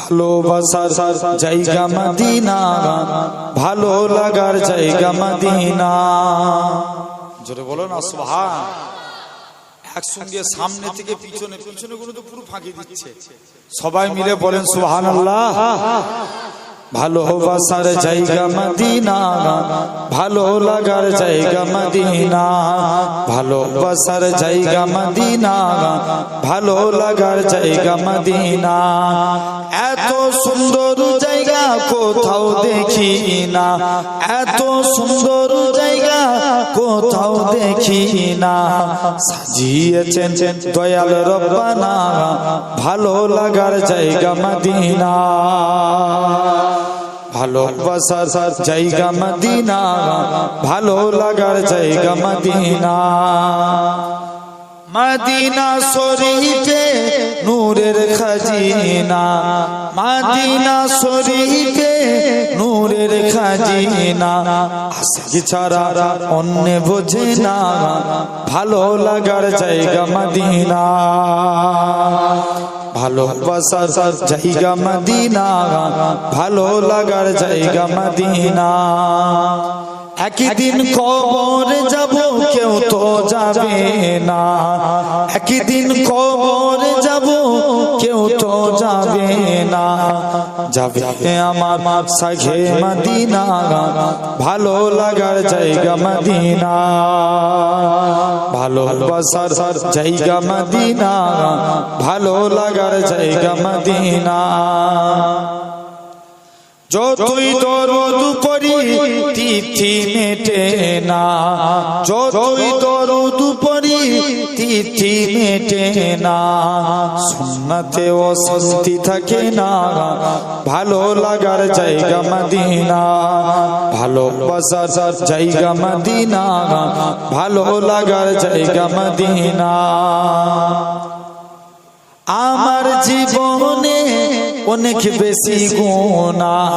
ভালোবাসার জায়গা মদিনা, ভালো লাগার জায়গা মদিনা। জোরে বলো না সুবহান। একসঙ্গে সামনে থেকে পিছনে, পিছনে গুলো তো পুরো ফাঁকি দিচ্ছে, সবাই মিলে বলেন সুবহানাল্লাহ। ভালোবাসার জায়গা মদিনা, ভালো লাগার জায়গা মদিনা, ভালোবাসার জায়গা মদিনা, ভালো লাগার জায়গা মদিনা। এত সুন্দর জায়গা কোথাও দেখি না, এত সুন্দর জায়গা কোথাও দেখি না। সাজিয়েছেন দয়াল রব্বানা, ভালো লাগার জায়গা মদিনা। ভালোবাসার জায়গা মদিনা, ভালো লাগার জায়গা মদিনা। মদিনা শরীফে নূরের খাজিনা, মদিনা শরীফে নূরের খাজিনা। আশিক ছাড়া অন্য বোঝে না, ভালো লাগার জায়গা মদিনা। ভালোবাসার জায়গা মদিনা, ভালো লাগার জায়গা মদিনা। একদিন কবরে যাব কেউ তো যাবে না, একদিন কবরে যাব কেউ তো যাবে না। যাবে আমার সাঘে মদিনা, ভালো লাগার জায়গা মদিনা। ভালোবাসার জায়গা মদিনা, ভালো লাগার জায়গা মদিনা। যতই দরুদ পড়ি তিথি মেটে না, যতই দরুদ পড়ি তিথি মেটে না। সুন্নতে অশান্তি থাকে না, ভালো লাগার জায়গা মদিনা। ভালোবাসার জায়গা মদিনা, ভালো লাগার জায়গা মদিনা। আমার জীবনে অনেক বেশি গুনাহ,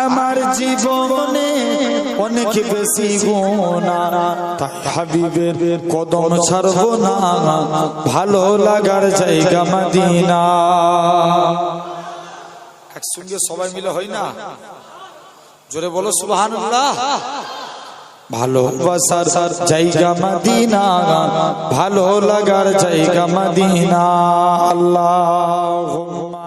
আমার জীবনে অনেক বেশি গুনাহ, তাই হাবিবের কদম ছাড়ব না, ভালো লাগার জায়গা মদিনা। একসঙ্গে সবাই মিলে হয় না, জোরে বলো সুবহানাল্লাহ। ভালোবাসার জায়গা মদিনা, ভালো লাগার জায়গা মদিনা। আল্লাহুম্মা